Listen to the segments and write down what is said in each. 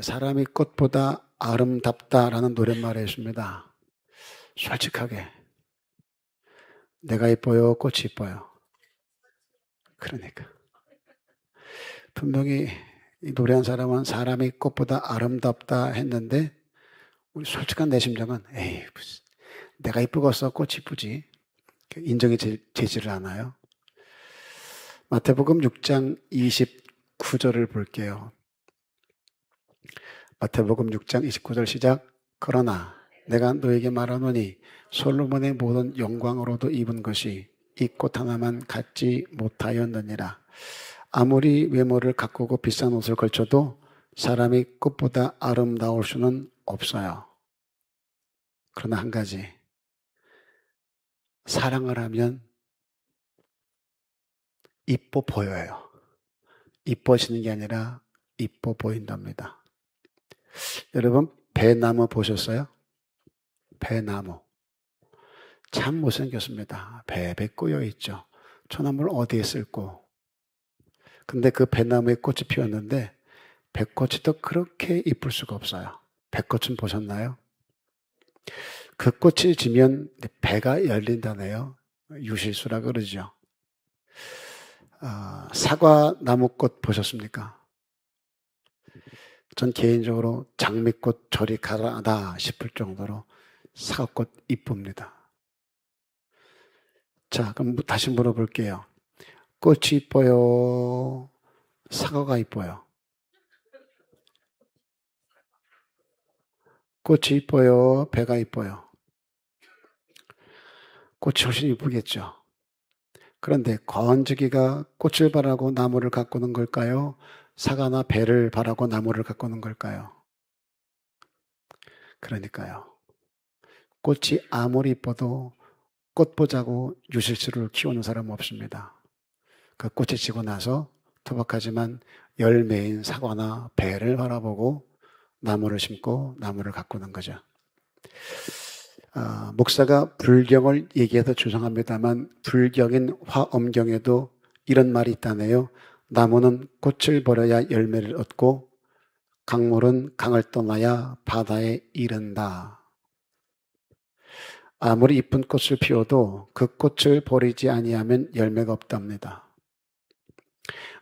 사람이 꽃보다 아름답다라는 노랫말이 있습니다. 솔직하게. 내가 이뻐요? 꽃이 이뻐요? 그러니까. 분명히 이 노래한 사람은 사람이 꽃보다 아름답다 했는데 우리 솔직한 내 심정은 에이 무슨 내가 이쁘겠어 꽃이 이쁘지 인정이 되지를 않아요. 마태복음 6장 29절을 볼게요. 마태복음 6장 29절 시작. 그러나 내가 너에게 말하노니 솔로몬의 모든 영광으로도 입은 것이 이 꽃 하나만 갖지 못하였느니라. 아무리 외모를 가꾸고 비싼 옷을 걸쳐도 사람이 꽃보다 아름다울 수는 없어요. 그러나 한 가지, 사랑을 하면 이뻐 보여요. 이뻐지는 게 아니라 이뻐 보인답니다. 여러분 배나무 보셨어요? 배나무 참 못생겼습니다. 배배 꼬여 있죠. 소나무를 어디에 쓸고. 근데 그 배나무에 꽃이 피었는데 배꽃이 또 그렇게 이쁠 수가 없어요. 배꽃은 보셨나요? 그 꽃이 지면 배가 열린다네요. 유실수라 그러죠. 사과 나무꽃 보셨습니까? 전 개인적으로 장미꽃 저리 가라다 싶을 정도로 사과꽃 이쁩니다. 자, 그럼 다시 물어볼게요. 꽃이 이뻐요? 사과가 이뻐요? 꽃이 이뻐요? 배가 이뻐요? 꽃이 훨씬 이쁘겠죠. 그런데 건지기가 꽃을 바라고 나무를 가꾸는 걸까요? 사과나 배를 바라고 나무를 가꾸는 걸까요? 그러니까요. 꽃이 아무리 이뻐도 꽃 보자고 유실수를 키우는 사람은 없습니다. 그 꽃이 지고 나서 투박하지만 열매인 사과나 배를 바라보고 나무를 심고 나무를 가꾸는 거죠. 목사가 불경을 얘기해서 죄송합니다만 불경인 화엄경에도 이런 말이 있다네요. 나무는 꽃을 버려야 열매를 얻고 강물은 강을 떠나야 바다에 이른다. 아무리 이쁜 꽃을 피워도 그 꽃을 버리지 아니하면 열매가 없답니다.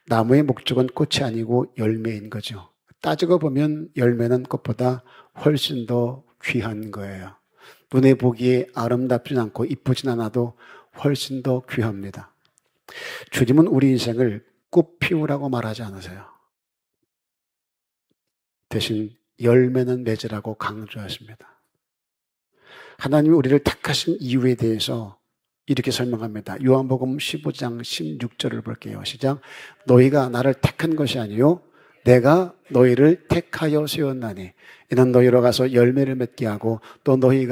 나무의 목적은 꽃이 아니고 열매인 거죠. 따지고 보면 열매는 꽃보다 훨씬 더 귀한 거예요. 눈에 보기에 아름답진 않고 이쁘진 않아도 훨씬 더 귀합니다. 주님은 우리 인생을 꽃 피우라고 말하지 않으세요. 대신 열매는 맺으라고 강조하십니다. 하나님이 우리를 택하신 이유에 대해서 이렇게 설명합니다. 요한복음 15장 16절을 볼게요. 시작. 너희가 나를 택한 것이 아니요 내가 너희를 택하여 세웠나니 이는 너희로 가서 열매를 맺게 하고 또 너희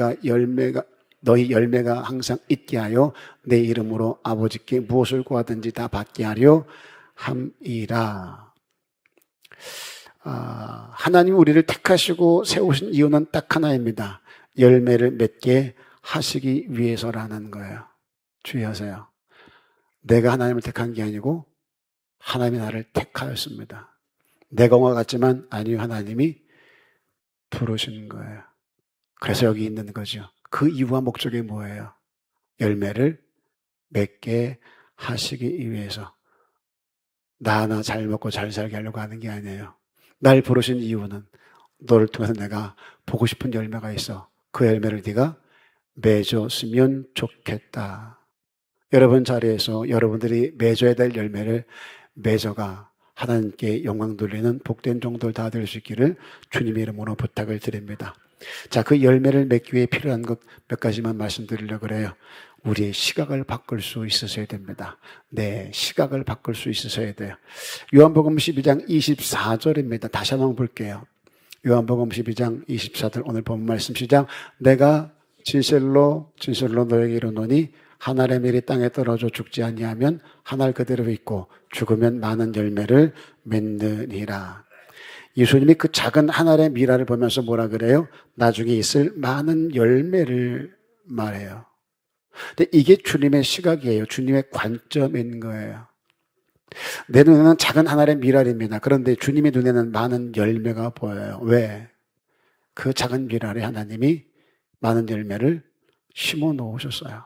열매가 항상 있게 하여 내 이름으로 아버지께 무엇을 구하든지 다 받게 하려 함이라. 하나님이 우리를 택하시고 세우신 이유는 딱 하나입니다. 열매를 맺게 하시기 위해서라는 거예요. 주의하세요. 내가 하나님을 택한 게 아니고 하나님이 나를 택하였습니다. 내가 온 것 같지만 아니요 하나님이 부르신 거예요. 그래서 여기 있는 거죠. 그 이유와 목적이 뭐예요? 열매를 맺게 하시기 위해서. 나 하나 잘 먹고 잘 살게 하려고 하는 게 아니에요. 날 부르신 이유는 너를 통해서 내가 보고 싶은 열매가 있어. 그 열매를 네가 맺었으면 좋겠다. 여러분 자리에서 여러분들이 맺어야 될 열매를 맺어가 하나님께 영광 돌리는 복된 종들 다 될 수 있기를 주님의 이름으로 부탁을 드립니다. 자, 그 열매를 맺기 위해 필요한 것 몇 가지만 말씀드리려고 그래요. 우리의 시각을 바꿀 수 있으셔야 됩니다. 네, 시각을 바꿀 수 있으셔야 돼요. 요한복음 12장 24절입니다. 다시 한번 볼게요. 요한복음 12장 24절 오늘 본 말씀 시작. 내가 진실로 너에게 이르노니 한 알의 밀이 땅에 떨어져 죽지 아니하면 한 알 그대로 있고 죽으면 많은 열매를 맺느니라. 예수님이 그 작은 한 알의 밀알을 보면서 뭐라 그래요? 나중에 있을 많은 열매를 말해요. 근데 이게 주님의 시각이에요. 주님의 관점인 거예요. 내 눈에는 작은 하나의 미랄입니다. 그런데 주님의 눈에는 많은 열매가 보여요. 왜? 그 작은 미랄에 하나님이 많은 열매를 심어 놓으셨어요.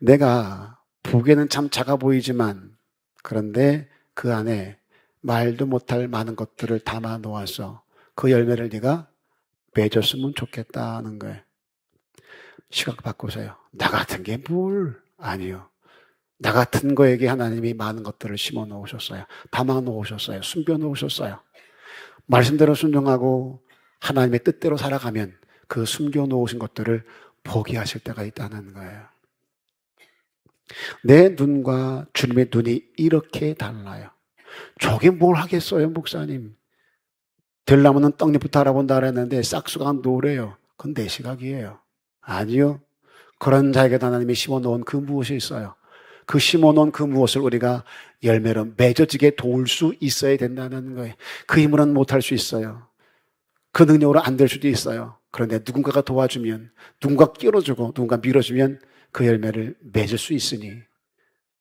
내가 보기에는 참 작아 보이지만 그런데 그 안에 말도 못할 많은 것들을 담아 놓아서 그 열매를 네가 맺었으면 좋겠다는 거예요. 시각 바꾸세요. 나 같은 게 뭘? 아니요. 나 같은 거에게 하나님이 많은 것들을 심어 놓으셨어요. 담아 놓으셨어요. 숨겨 놓으셨어요. 말씀대로 순종하고 하나님의 뜻대로 살아가면 그 숨겨 놓으신 것들을 보게 하실 때가 있다는 거예요. 내 눈과 주님의 눈이 이렇게 달라요. 저게 뭘 하겠어요, 목사님? 들나무는 떡잎부터 알아본다 그랬는데 싹수가 노래요. 그건 내 시각이에요. 아니요. 그런 자에게 하나님이 심어놓은 그 무엇이 있어요. 그 심어놓은 그 무엇을 우리가 열매로 맺어지게 도울 수 있어야 된다는 거예요. 그 힘으로는 못할 수 있어요. 그 능력으로 안 될 수도 있어요. 그런데 누군가가 도와주면, 누군가 끼워주고 누군가 밀어주면 그 열매를 맺을 수 있으니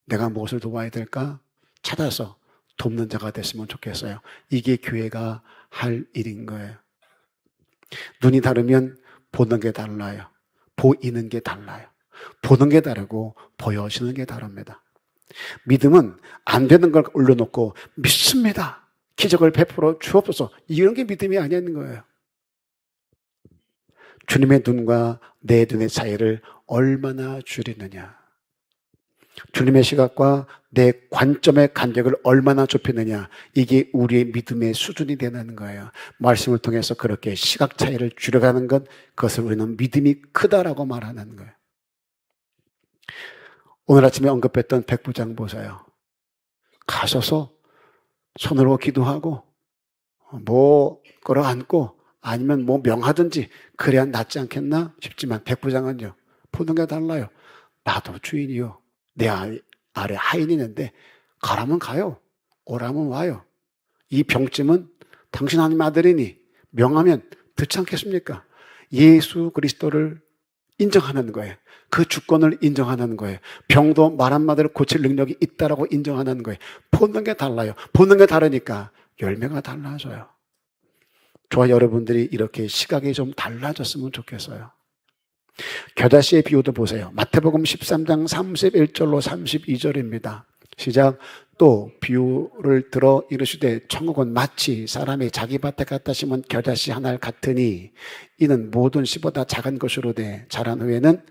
내가 무엇을 도와야 될까? 찾아서 돕는 자가 됐으면 좋겠어요. 이게 교회가 할 일인 거예요. 눈이 다르면 보는 게 달라요. 보이는 게 달라요. 보는 게 다르고 보여지는 게 다릅니다. 믿음은 안 되는 걸 올려놓고 믿습니다. 기적을 베풀어 주옵소서. 이런 게 믿음이 아니는 거예요. 주님의 눈과 내 눈의 차이를 얼마나 줄이느냐. 주님의 시각과 내 관점의 간격을 얼마나 좁히느냐. 이게 우리의 믿음의 수준이 되는 거예요. 말씀을 통해서 그렇게 시각 차이를 줄여가는 것, 그것을 우리는 믿음이 크다라고 말하는 거예요. 오늘 아침에 언급했던 백부장 보세요. 가셔서 손으로 기도하고 뭐 끌어안고 아니면 뭐 명하든지 그래야 낫지 않겠나 싶지만 백부장은요. 보는 게 달라요. 나도 주인이요. 내 아래 하인이 있는데 가라면 가요. 오라면 와요. 이 병쯤은 당신 하나님 아들이니 명하면 듣지 않겠습니까? 예수 그리스도를 인정하는 거예요. 그 주권을 인정하는 거예요. 병도 말 한마디로 고칠 능력이 있다라고 인정하는 거예요. 보는 게 달라요. 보는 게 다르니까 열매가 달라져요. 저와 여러분들이 이렇게 시각이 좀 달라졌으면 좋겠어요. 겨자씨의 비유도 보세요. 마태복음 13장 31절로 32절입니다. 시작. 또 비유를 들어 이르시되 천국은 마치 사람이 자기 밭에 갖다 심은 겨자씨 하나 같으니 이는 모든 씨보다 작은 것으로되 자란 후에는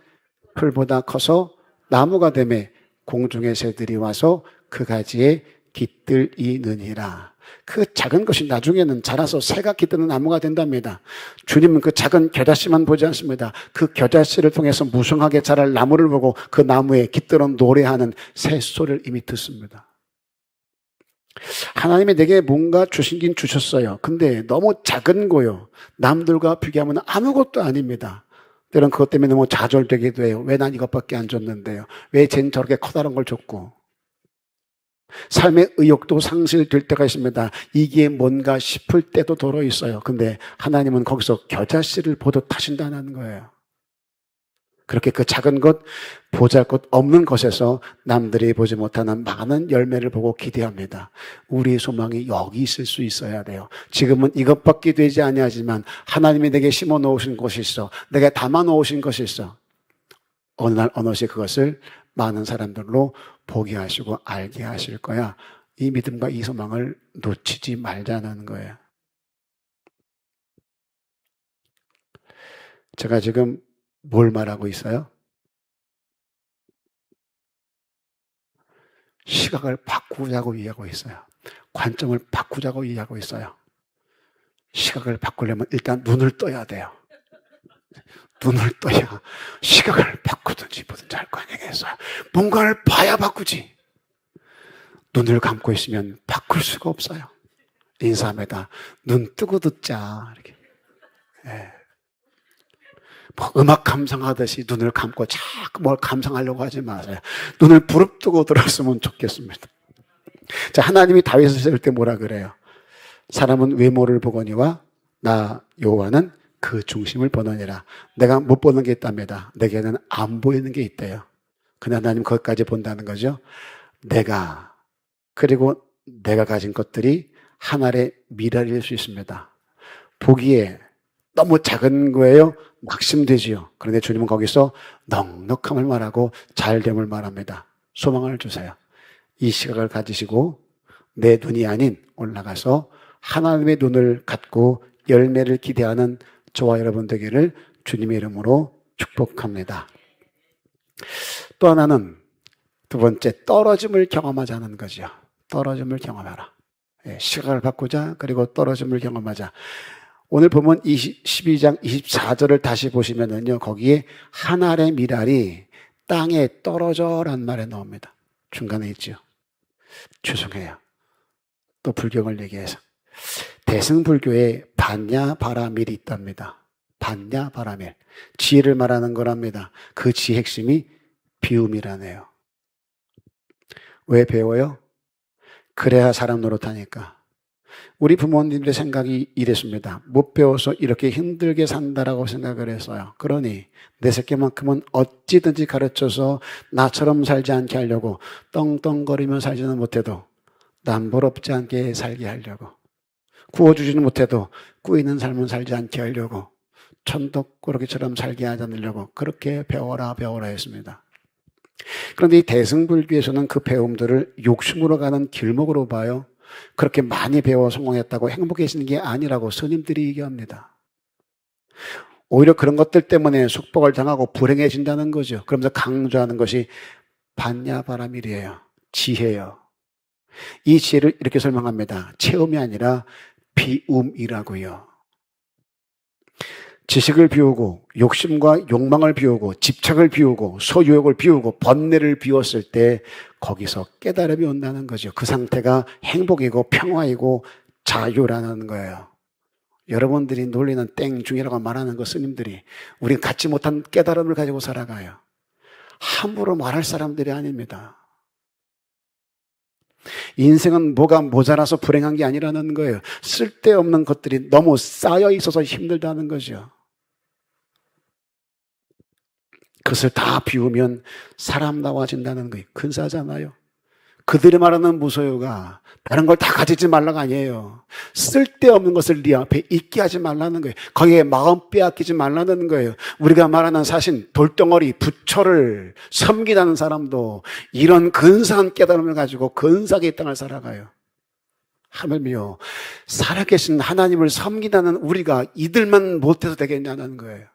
풀보다 커서 나무가 되매 공중의 새들이 와서 그 가지에 깃들이느니라. 그 작은 것이 나중에는 자라서 새가 깃드는 나무가 된답니다. 주님은 그 작은 겨자씨만 보지 않습니다. 그 겨자씨를 통해서 무성하게 자랄 나무를 보고 그 나무에 깃들어 노래하는 새소리를 이미 듣습니다. 하나님이 내게 뭔가 주시긴 주셨어요. 근데 너무 작은 거요. 남들과 비교하면 아무것도 아닙니다. 때론 그것 때문에 너무 좌절되기도 해요. 왜 난 이것밖에 안 줬는데요? 왜 쟨 저렇게 커다란 걸 줬고? 삶의 의욕도 상실될 때가 있습니다. 이게 뭔가 싶을 때도 더러 있어요. 근데 하나님은 거기서 겨자씨를 보듯 하신다는 거예요. 그렇게 그 작은 것, 보잘것 없는 것에서 남들이 보지 못하는 많은 열매를 보고 기대합니다. 우리의 소망이 여기 있을 수 있어야 돼요. 지금은 이것밖에 되지 아니하지만 하나님이 내게 심어 놓으신 것이 있어. 내게 담아 놓으신 것이 있어. 어느 날 어느새 그것을 많은 사람들로 보게 하시고 알게 하실 거야. 이 믿음과 이 소망을 놓치지 말자는 거예요. 제가 지금 뭘 말하고 있어요? 시각을 바꾸자고 이해하고 있어요. 관점을 바꾸자고 이해하고 있어요. 시각을 바꾸려면 일단 눈을 떠야 돼요. 눈을 떠야 시각을 바꾸든지 뭐든지 할 거 아니겠어요. 뭔가를 봐야 바꾸지. 눈을 감고 있으면 바꿀 수가 없어요. 인사합니다. 눈 뜨고 듣자. 이렇게. 네. 뭐 음악 감상하듯이 눈을 감고 자꾸 뭘 감상하려고 하지 마세요. 눈을 부릅뜨고 들었으면 좋겠습니다. 자, 하나님이 다윗을 세울 때 뭐라 그래요? 사람은 외모를 보거니와 나 여호와는 그 중심을 보느니라. 내가 못 보는 게 있답니다. 내게는 안 보이는 게 있대요. 근데 하나님 거기까지 본다는 거죠. 내가, 그리고 내가 가진 것들이 하나의 미랄일 수 있습니다. 보기에 너무 작은 거예요. 낙심되지요. 그런데 주님은 거기서 넉넉함을 말하고 잘됨을 말합니다. 소망을 주세요. 이 시각을 가지시고 내 눈이 아닌 올라가서 하나님의 눈을 갖고 열매를 기대하는 저와 여러분 되기를 주님의 이름으로 축복합니다. 또 하나는 두 번째, 떨어짐을 경험하자는 거죠. 떨어짐을 경험하라. 시각을 바꾸자. 그리고 떨어짐을 경험하자. 오늘 보면 12장 24절을 다시 보시면은요, 거기에 한 알의 미랄이 땅에 떨어져란 말에 나옵니다. 중간에 있죠. 죄송해요. 또 불경을 얘기해서. 대승불교에 반야바라밀이 있답니다. 반야바라밀. 지혜를 말하는 거랍니다. 그 지혜 핵심이 비움이라네요. 왜 배워요? 그래야 사람 노릇하니까. 우리 부모님들의 생각이 이랬습니다. 못 배워서 이렇게 힘들게 산다라고 생각을 했어요. 그러니 내 새끼만큼은 어찌든지 가르쳐서 나처럼 살지 않게 하려고 떵떵거리며 살지는 못해도 남부럽지 않게 살게 하려고, 구워주지는 못해도 꾸이는 삶은 살지 않게 하려고, 천덕꾸러기처럼 살게 하지 않으려고 그렇게 배워라 했습니다. 그런데 이 대승불교에서는 그 배움들을 욕심으로 가는 길목으로 봐요. 그렇게 많이 배워 성공했다고 행복해지는 게 아니라고 스님들이 얘기합니다. 오히려 그런 것들 때문에 속복을 당하고 불행해진다는 거죠. 그러면서 강조하는 것이 반야바라밀이에요. 지혜예요. 이 지혜를 이렇게 설명합니다. 체험이 아니라 비움이라고요. 지식을 비우고 욕심과 욕망을 비우고 집착을 비우고 소유욕을 비우고 번뇌를 비웠을 때 거기서 깨달음이 온다는 거죠. 그 상태가 행복이고 평화이고 자유라는 거예요. 여러분들이 놀리는 땡중이라고 말하는 거 스님들이 우리가 갖지 못한 깨달음을 가지고 살아가요. 함부로 말할 사람들이 아닙니다. 인생은 뭐가 모자라서 불행한 게 아니라는 거예요. 쓸데없는 것들이 너무 쌓여 있어서 힘들다는 거죠. 그것을 다 비우면 사람다워진다는 거예요. 근사하잖아요. 그들이 말하는 무소유가 다른 걸 다 가지지 말라가 아니에요. 쓸데없는 것을 네 앞에 있게 하지 말라는 거예요. 거기에 마음 빼앗기지 말라는 거예요. 우리가 말하는 사신, 돌덩어리, 부처를 섬기다는 사람도 이런 근사한 깨달음을 가지고 근사하게 이 땅을 살아가요. 하물며 살아계신 하나님을 섬기다는 우리가 이들만 못해서 되겠냐는 거예요.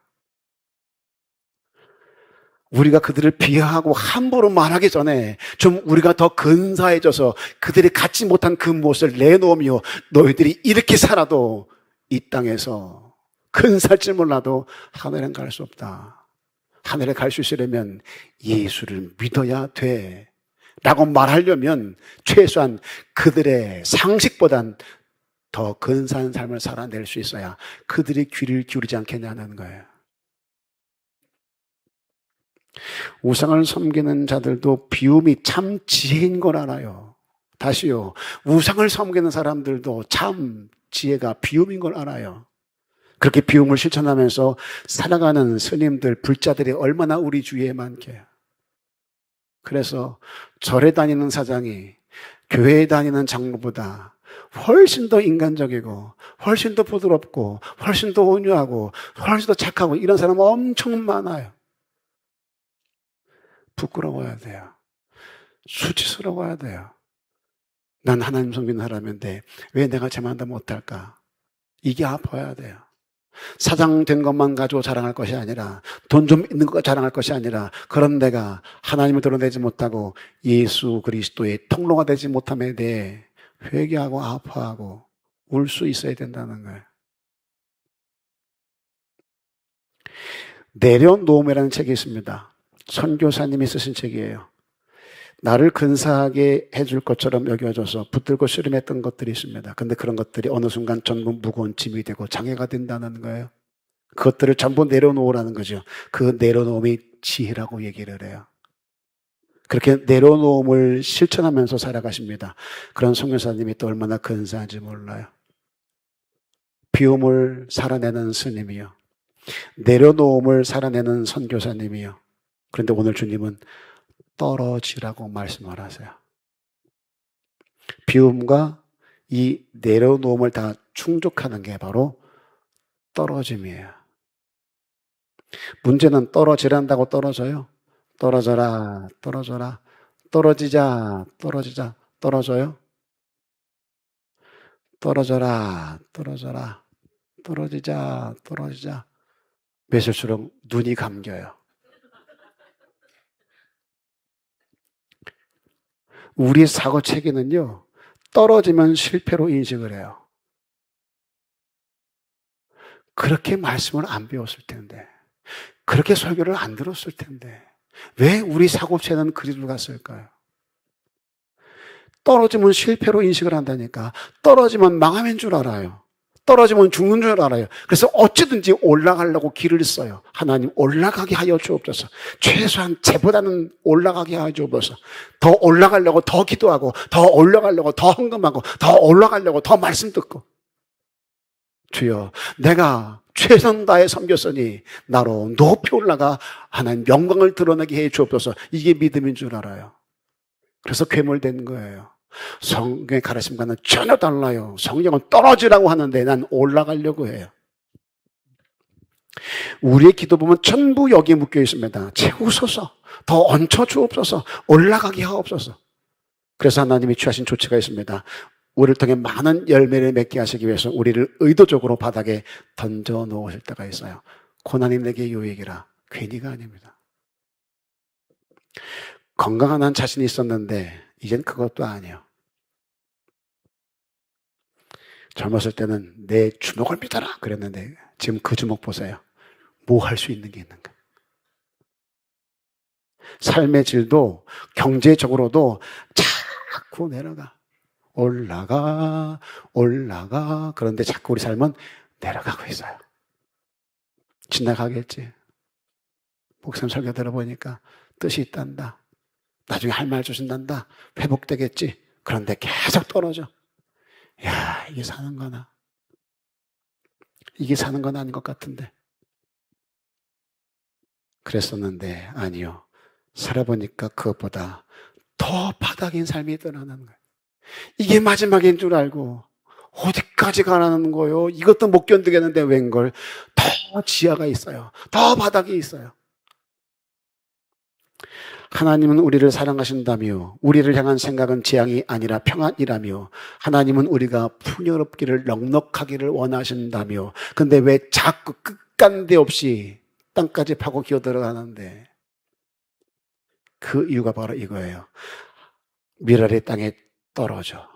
우리가 그들을 비하하고 함부로 말하기 전에 좀 우리가 더 근사해져서 그들이 갖지 못한 그 무엇을 내놓으며 너희들이 이렇게 살아도 이 땅에서 근사할지 몰라도 하늘엔 갈 수 없다. 하늘에 갈 수 있으려면 예수를 믿어야 돼. 라고 말하려면 최소한 그들의 상식보단 더 근사한 삶을 살아낼 수 있어야 그들이 귀를 기울이지 않겠냐는 거예요. 우상을 섬기는 자들도 비움이 참 지혜인 걸 알아요. 다시요. 우상을 섬기는 사람들도 참 지혜가 비움인 걸 알아요. 그렇게 비움을 실천하면서 살아가는 스님들, 불자들이 얼마나 우리 주위에 많게요. 그래서 절에 다니는 사장이 교회에 다니는 장로보다 훨씬 더 인간적이고 훨씬 더 부드럽고 훨씬 더 온유하고 훨씬 더 착하고 이런 사람 엄청 많아요. 부끄러워야 돼요. 수치스러워야 돼요. 난 하나님 섬기는 사람인데 왜 내가 쟤만도 못할까? 이게 아파야 돼요. 사장 된 것만 가지고 자랑할 것이 아니라, 돈 좀 있는 것 자랑할 것이 아니라, 그런 내가 하나님을 드러내지 못하고 예수 그리스도의 통로가 되지 못함에 대해 회개하고 아파하고 울 수 있어야 된다는 거예요. 내려놓음이라는 책이 있습니다. 선교사님이 쓰신 책이에요. 나를 근사하게 해줄 것처럼 여겨줘서 붙들고 씨름했던 것들이 있습니다. 근데 그런 것들이 어느 순간 전부 무거운 짐이 되고 장애가 된다는 거예요. 그것들을 전부 내려놓으라는 거죠. 그 내려놓음이 지혜라고 얘기를 해요. 그렇게 내려놓음을 실천하면서 살아가십니다. 그런 선교사님이 또 얼마나 근사한지 몰라요. 비움을 살아내는 스님이요. 내려놓음을 살아내는 선교사님이요. 그런데 오늘 주님은 떨어지라고 말씀을 하세요. 비움과 이 내려놓음을 다 충족하는 게 바로 떨어짐이에요. 문제는 떨어지란다고 떨어져요. 떨어져라, 떨어져라, 떨어지자, 떨어지자, 떨어져요. 떨어져라, 떨어져라, 떨어지자, 떨어지자. 매실수록 눈이 감겨요. 우리 사고 체계는요, 떨어지면 실패로 인식을 해요. 그렇게 말씀을 안 배웠을 텐데, 그렇게 설교를 안 들었을 텐데, 왜 우리 사고체는 그리로 갔을까요? 떨어지면 실패로 인식을 한다니까. 떨어지면 망하는 줄 알아요. 떨어지면 죽는 줄 알아요. 그래서 어찌든지 올라가려고 길을 써요. 하나님 올라가게 하여 주옵소서. 최소한 쟤보다는 올라가게 하여 주옵소서. 더 올라가려고 더 기도하고, 더 올라가려고 더 헌금하고, 더 올라가려고 더 말씀 듣고. 주여, 내가 최선 다해 섬겼으니 나로 높이 올라가 하나님 영광을 드러내게 해 주옵소서. 이게 믿음인 줄 알아요. 그래서 괴물된 거예요. 성경의 가르침과는 전혀 달라요. 성경은 떨어지라고 하는데 난 올라가려고 해요. 우리의 기도 보면 전부 여기에 묶여 있습니다. 채우소서, 더 얹혀 주옵소서, 올라가게 하옵소서. 그래서 하나님이 취하신 조치가 있습니다. 우리를 통해 많은 열매를 맺게 하시기 위해서 우리를 의도적으로 바닥에 던져 놓으실 때가 있어요. 고난이 내게 유익이라. 괜히가 아닙니다. 건강한 한 자신이 있었는데 이젠 그것도 아니에요. 젊었을 때는 내 주먹을 믿어라 그랬는데 지금 그 주먹 보세요. 뭐 할 수 있는 게 있는가. 삶의 질도 경제적으로도 자꾸 내려가. 올라가 올라가. 그런데 자꾸 우리 삶은 내려가고 있어요. 지나가겠지. 목사님 설교 들어보니까 뜻이 있단다. 나중에 할 말 주신단다. 회복되겠지. 그런데 계속 떨어져. 야, 이게 사는 거나. 이게 사는 건 아닌 것 같은데. 그랬었는데 아니요. 살아보니까 그것보다 더 바닥인 삶이 드러나는 거예요. 이게 마지막인 줄 알고 어디까지 가라는 거요? 이것도 못 견디겠는데 웬걸 더 지하가 있어요. 더 바닥이 있어요. 하나님은 우리를 사랑하신다며 우리를 향한 생각은 재앙이 아니라 평안이라며 하나님은 우리가 풍요롭기를 넉넉하기를 원하신다며 근데 왜 자꾸 끝간데 없이 땅까지 파고 기어 들어가는데 그 이유가 바로 이거예요. 미랄이 땅에 떨어져.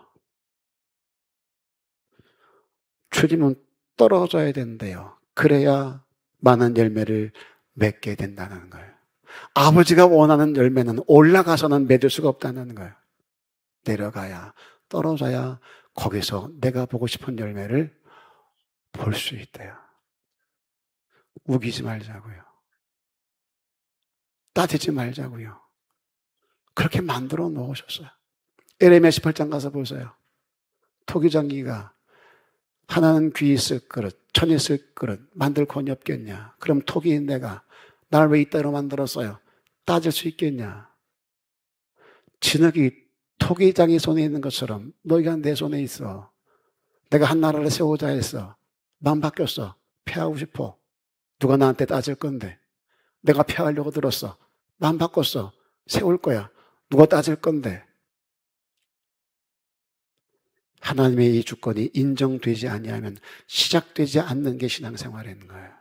주님은 떨어져야 된대요. 그래야 많은 열매를 맺게 된다는 거예요. 아버지가 원하는 열매는 올라가서는 맺을 수가 없다는 거예요. 내려가야, 떨어져야 거기서 내가 보고 싶은 열매를 볼 수 있대요. 우기지 말자고요. 따지지 말자고요. 그렇게 만들어 놓으셨어요. 에레미야 18장 가서 보세요. 토기장기가 하나는 귀 있을 그릇, 천 있을 그릇 만들 권이 없겠냐. 그럼 토기인 내가 날 왜 이따위로 만들었어요? 따질 수 있겠냐. 진흙이 토기장이 손에 있는 것처럼 너희가 내 손에 있어. 내가 한 나라를 세우자 했어. 마음 바뀌었어. 패하고 싶어. 누가 나한테 따질 건데. 내가 패하려고 들었어. 마음 바꿨어. 세울 거야. 누가 따질 건데. 하나님의 이 주권이 인정되지 아니하면 시작되지 않는 게 신앙생활인 거예요.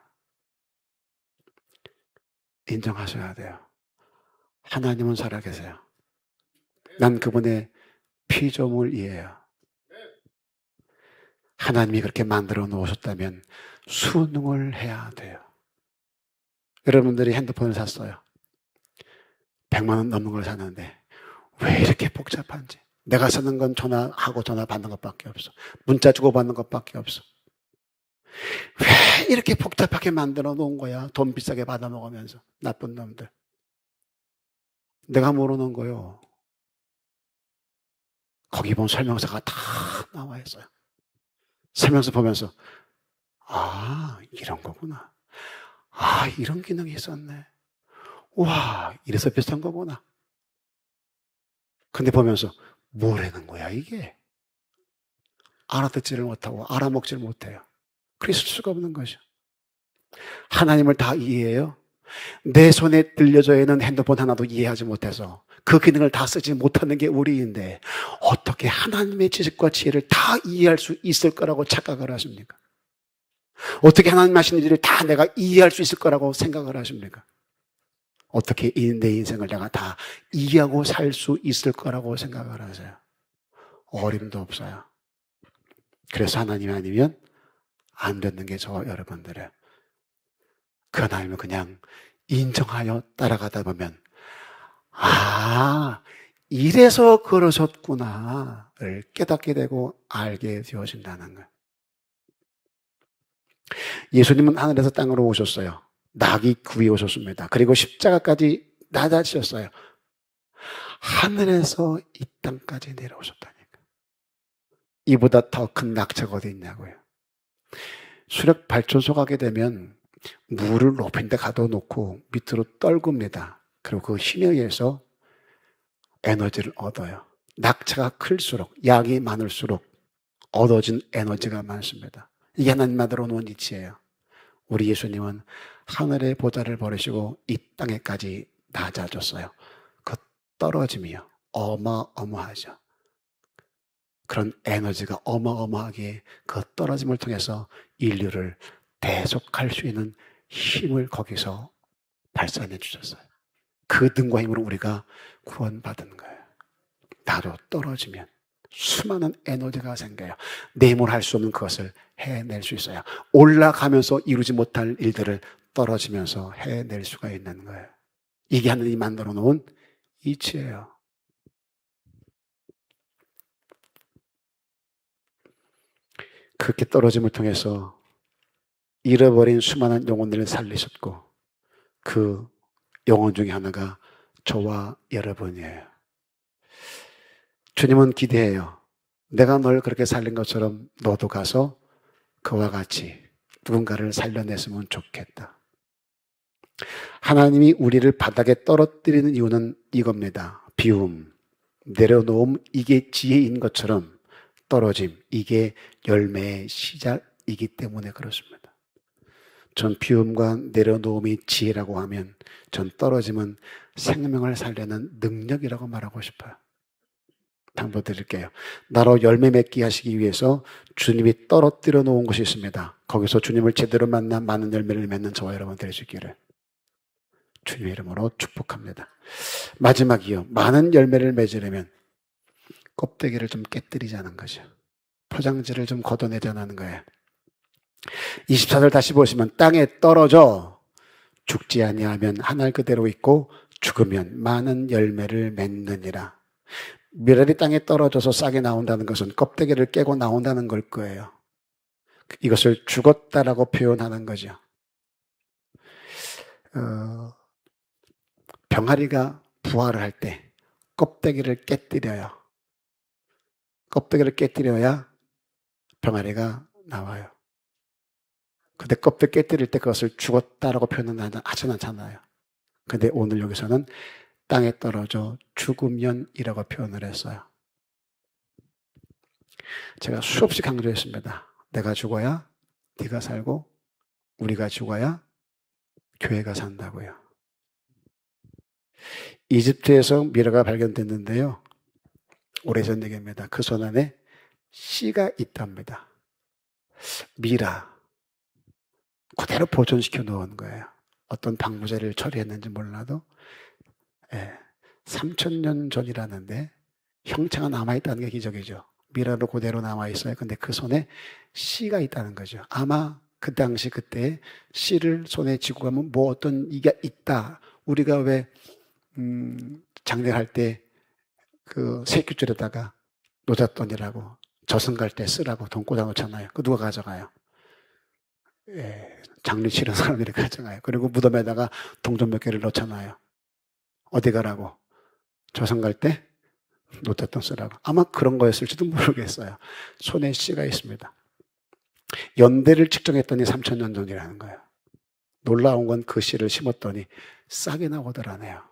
인정하셔야 돼요. 하나님은 살아계세요. 난 그분의 피조물이에요. 하나님이 그렇게 만들어 놓으셨다면 순응을 해야 돼요. 여러분들이 핸드폰을 샀어요. 100만 원 넘는 걸 샀는데 왜 이렇게 복잡한지. 내가 쓰는 건 전화하고 전화 받는 것밖에 없어. 문자 주고받는 것밖에 없어. 왜 이렇게 복잡하게 만들어 놓은 거야? 돈 비싸게 받아 먹으면서. 나쁜 놈들. 내가 모르는 거요. 거기 보면 설명서가 다 나와 있어요. 설명서 보면서 아, 이런 거구나. 아, 이런 기능이 있었네. 와, 이래서 비싼 거구나. 근데 보면서 뭐라는 거야 이게? 알아듣지를 못하고 알아먹지를 못해요. 그랬을 수가 없는 거죠. 하나님을 다 이해해요? 내 손에 들려져 있는 핸드폰 하나도 이해하지 못해서 그 기능을 다 쓰지 못하는 게 우리인데 어떻게 하나님의 지식과 지혜를 다 이해할 수 있을 거라고 착각을 하십니까? 어떻게 하나님 하시는 일을 다 내가 이해할 수 있을 거라고 생각을 하십니까? 어떻게 내 인생을 내가 다 이해하고 살 수 있을 거라고 생각을 하세요? 어림도 없어요. 그래서 하나님이 아니면 안 되는 게 저와 여러분들이에요. 그 하나님을 그냥 인정하여 따라가다 보면 이래서 그러셨구나를 깨닫게 되고 알게 되어진다는 거예요. 예수님은 하늘에서 땅으로 오셨어요. 낙이 구해 오셨습니다. 그리고 십자가까지 낮아지셨어요. 하늘에서 이 땅까지 내려오셨다니까. 이보다 더 큰 낙차가 어디 있냐고요. 수력 발전소 가게 되면 물을 높은 데 가둬놓고 밑으로 떨굽니다. 그리고 그 힘에 의해서 에너지를 얻어요. 낙차가 클수록, 양이 많을수록 얻어진 에너지가 많습니다. 이게 하나님만으로 놓은 이치예요. 우리 예수님은 하늘의 보좌를 버리시고 이 땅에까지 낮아졌어요. 그 떨어짐이요. 어마어마하죠. 그런 에너지가 어마어마하게 그 떨어짐을 통해서 인류를 대속할 수 있는 힘을 거기서 발산해 주셨어요. 그 능과 힘으로 우리가 구원받은 거예요. 나도 떨어지면 수많은 에너지가 생겨요. 내 힘으로 할 수 없는 그것을 해낼 수 있어요. 올라가면서 이루지 못할 일들을 떨어지면서 해낼 수가 있는 거예요. 이게 하나님이 만들어 놓은 이치예요. 그렇게 떨어짐을 통해서 잃어버린 수많은 영혼들을 살리셨고 그 영혼 중에 하나가 저와 여러분이에요. 주님은 기대해요. 내가 널 그렇게 살린 것처럼 너도 가서 그와 같이 누군가를 살려냈으면 좋겠다. 하나님이 우리를 바닥에 떨어뜨리는 이유는 이겁니다. 비움, 내려놓음, 이게 지혜인 것처럼 떨어짐, 이게 열매의 시작이기 때문에 그렇습니다. 전 비움과 내려놓음이 지혜라고 하면 전 떨어짐은 생명을 살려는 능력이라고 말하고 싶어요. 당부 드릴게요. 나로 열매 맺게 하시기 위해서 주님이 떨어뜨려 놓은 것이 있습니다. 거기서 주님을 제대로 만나 많은 열매를 맺는 저와 여러분 될 수 있기를 주님의 이름으로 축복합니다. 마지막이요. 많은 열매를 맺으려면 껍데기를 좀 깨뜨리자는 거죠. 포장지를 좀 걷어내자는 거예요. 24절 다시 보시면 땅에 떨어져 죽지 아니하면 하늘 그대로 있고 죽으면 많은 열매를 맺느니라. 미랄이 땅에 떨어져서 싹이 나온다는 것은 껍데기를 깨고 나온다는 걸 거예요. 이것을 죽었다라고 표현하는 거죠. 병아리가 부화를 할 때 껍데기를 깨뜨려요. 껍데기를 깨뜨려야 병아리가 나와요. 근데 껍데기 깨뜨릴 때 그것을 죽었다라고 표현은 하진 않잖아요. 근데 오늘 여기서는 땅에 떨어져 죽으면이라고 표현을 했어요. 제가 수없이 강조했습니다. 내가 죽어야 네가 살고 우리가 죽어야 교회가 산다고요. 이집트에서 미라가 발견됐는데요. 오래전 얘기입니다. 그 손 안에 씨가 있답니다. 미라. 그대로 보존시켜 놓은 거예요. 어떤 방부제를 처리했는지 몰라도 3,000년 전이라는데 형체가 남아있다는 게 기적이죠. 미라로 그대로 남아있어요. 근데 그 손에 씨가 있다는 거죠. 아마 그 당시 그때 씨를 손에 쥐고 가면 뭐 어떤 이게 있다. 우리가 왜 장례할 때 그 새끼줄에다가 노잣돈이라고 저승 갈 때 쓰라고 돈 꽂아 놓잖아요. 그 누가 가져가요? 장례 치른 사람들이 가져가요. 그리고 무덤에다가 동전 몇 개를 넣잖아요. 어디 가라고? 저승 갈 때 노잣돈 쓰라고. 아마 그런 거였을지도 모르겠어요. 손에 씨가 있습니다. 연대를 측정했더니 3,000년 전이라는 거예요. 놀라운 건 그 씨를 심었더니 싹이 나오더라네요.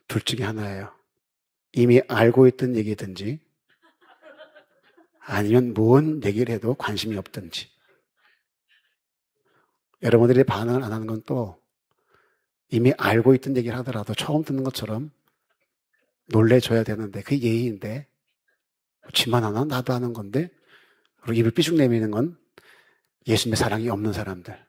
둘 중에 하나예요. 이미 알고 있던 얘기든지 아니면 뭔 얘기를 해도 관심이 없든지. 여러분들이 반응을 안 하는 건 또 이미 알고 있던 얘기를 하더라도 처음 듣는 것처럼 놀래줘야 되는데 그게 예의인데 지만 하나 나도 하는 건데 그리고 입을 삐죽 내미는 건 예수님의 사랑이 없는 사람들.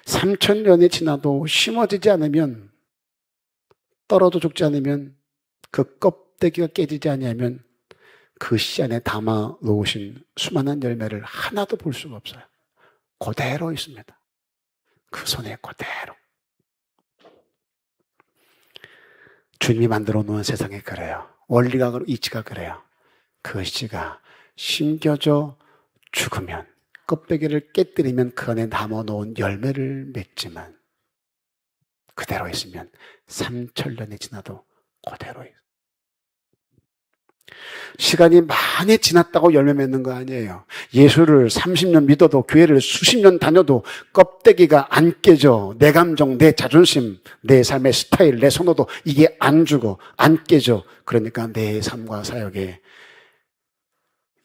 3,000년이 지나도 심어지지 않으면 떨어져 죽지 않으면 그 껍데기가 깨지지 않으면 그 씨 안에 담아 놓으신 수많은 열매를 하나도 볼 수가 없어요. 그대로 있습니다. 그 손에 그대로. 주님이 만들어 놓은 세상이 그래요. 원리가 이치가 그래요. 그 씨가 심겨져 죽으면 껍데기를 깨뜨리면 그 안에 담아 놓은 열매를 맺지만 그대로 있으면 3,000년이 지나도 그대로 있어요. 시간이 많이 지났다고 열매 맺는 거 아니에요. 예수를 30년 믿어도 교회를 수십 년 다녀도 껍데기가 안 깨져. 내 감정, 내 자존심, 내 삶의 스타일, 내 선호도 이게 안 죽어, 안 깨져. 그러니까 내 삶과 사역에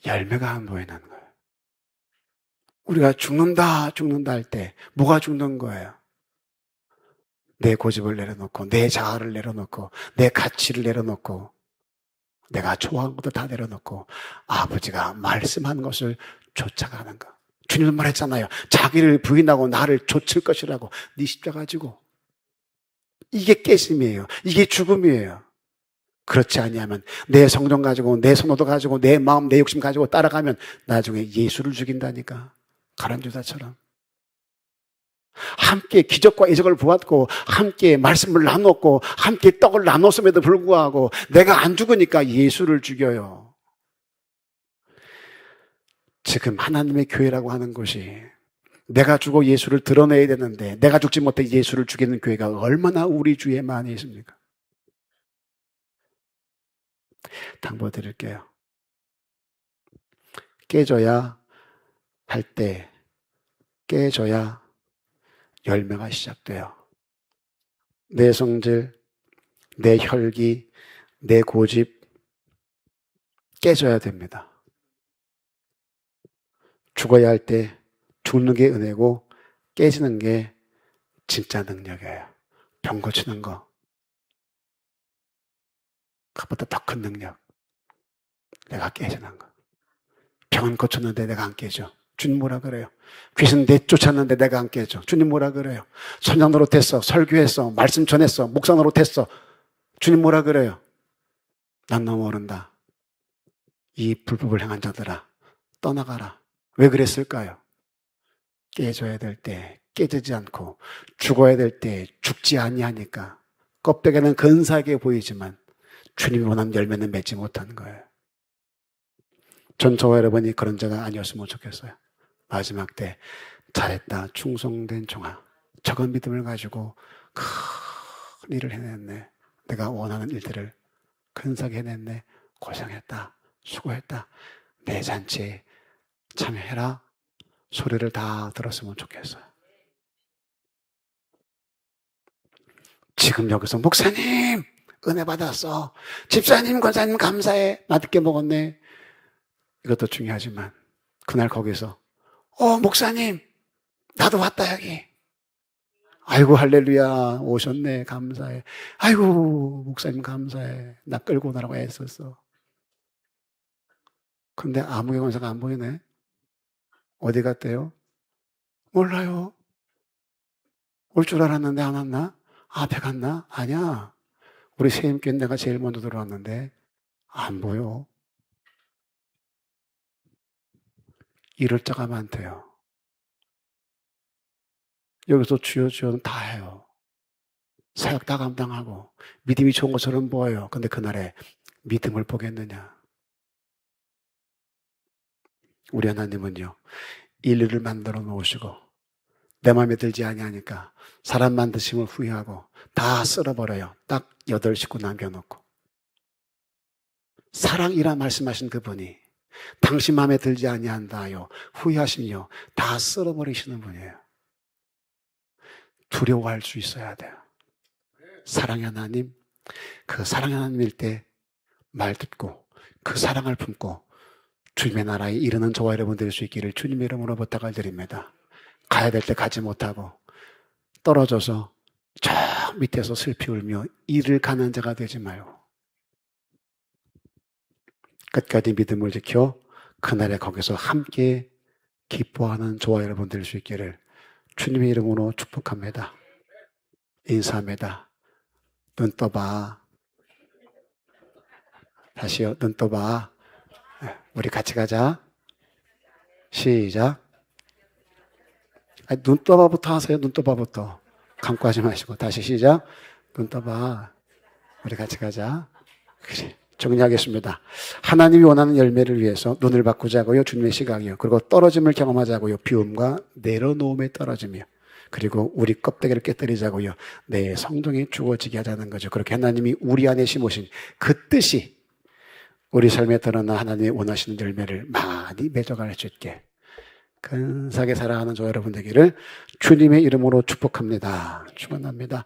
열매가 안 보이는 거예요. 우리가 죽는다 할 때 뭐가 죽는 거예요? 내 고집을 내려놓고 내 자아를 내려놓고 내 가치를 내려놓고 내가 좋아하는 것도 다 내려놓고 아버지가 말씀한 것을 쫓아가는 것. 주님은 말했잖아요. 자기를 부인하고 나를 좇을 것이라고. 네 십자가 가지고. 이게 깨짐이에요. 이게 죽음이에요. 그렇지 아니하면 내 성정 가지고 내 선호도 가지고 내 마음 내 욕심 가지고 따라가면 나중에 예수를 죽인다니까. 가룟유다처럼. 함께 기적과 이적을 보았고 함께 말씀을 나눴고 함께 떡을 나눴음에도 불구하고 내가 안 죽으니까 예수를 죽여요. 지금 하나님의 교회라고 하는 것이 내가 죽어 예수를 드러내야 되는데 내가 죽지 못해 예수를 죽이는 교회가 얼마나 우리 주위에 많이 있습니까? 당부드릴게요. 깨져야 할 때 깨져야 열매가 시작돼요. 내 성질, 내 혈기, 내 고집 깨져야 됩니다. 죽어야 할 때 죽는 게 은혜고 깨지는 게 진짜 능력이에요. 병 고치는 거. 그것보다 더 큰 능력. 내가 깨지는 거. 병은 고쳤는데 내가 안 깨져. 주님 뭐라 그래요? 귀신 내쫓았는데 내가 안 깨져. 주님 뭐라 그래요? 선장 노릇했어. 설교했어. 말씀 전했어. 목사 노릇했어. 주님 뭐라 그래요? 난 너무 모른다. 이 불법을 행한 자들아 떠나가라. 왜 그랬을까요? 깨져야 될 때 깨지지 않고 죽어야 될 때 죽지 아니하니까 껍데기는 근사하게 보이지만 주님이 원하는 열매는 맺지 못한 거예요. 전 저와 여러분이 그런 자가 아니었으면 좋겠어요. 마지막 때 잘했다 충성된 종아 적은 믿음을 가지고 큰 일을 해냈네. 내가 원하는 일들을 근사하게 해냈네. 고생했다 수고했다. 내 잔치에 참여해라. 소리를 다 들었으면 좋겠어요. 지금 여기서 목사님 은혜 받았어. 집사님 권사님 감사해. 맛있게 먹었네. 이것도 중요하지만 그날 거기서 목사님 나도 왔다 여기. 아이고 할렐루야 오셨네 감사해. 아이고 목사님 감사해. 나 끌고 오느라고 애썼어. 근데 아무개 권사가 안 보이네. 어디 갔대요? 몰라요. 올 줄 알았는데 안 왔나? 앞에 갔나? 아니야. 우리 세임교회 내가 제일 먼저 들어왔는데 안 보여. 이럴 자가 많대요. 여기서 주여 주여는 다 해요. 사역 다 감당하고 믿음이 좋은 것처럼 보여요. 근데 그날에 믿음을 보겠느냐? 우리 하나님은요. 인류를 만들어 놓으시고 내 마음에 들지 아니하니까 사람 만드심을 후회하고 다 쓸어버려요. 딱 8식구 남겨놓고. 사랑이라 말씀하신 그분이 당신 마음에 들지 아니한다요. 후회하시며 다 쓸어버리시는 분이에요. 두려워할 수 있어야 돼요. 사랑의 하나님, 그 사랑의 하나님일 때 말 듣고 그 사랑을 품고 주님의 나라에 이르는 저와 여러분 될 수 있기를 주님의 이름으로 부탁을 드립니다. 가야 될 때 가지 못하고 떨어져서 저 밑에서 슬피 울며 이를 가는 자가 되지 말고 끝까지 믿음을 지켜 그날에 거기서 함께 기뻐하는 저와 여러분 될 수 있기를 주님의 이름으로 축복합니다. 인사합니다. 눈 떠봐. 다시요. 눈 떠봐. 우리 같이 가자. 시작. 눈 떠봐부터 하세요. 눈 떠봐부터. 감고 하지 마시고. 다시 시작. 눈 떠봐. 우리 같이 가자. 그래. 정리하겠습니다. 하나님이 원하는 열매를 위해서 눈을 바꾸자고요. 주님의 시각이요. 그리고 떨어짐을 경험하자고요. 비움과 내려놓음의 떨어짐이요. 그리고 우리 껍데기를 깨뜨리자고요. 내 성동이 주어지게 하자는 거죠. 그렇게 하나님이 우리 안에 심으신 그 뜻이 우리 삶에 드러나 하나님이 원하시는 열매를 많이 맺어갈 수 있게 근사하게 살아가는 저 여러분 되기를 주님의 이름으로 축복합니다. 축원합니다.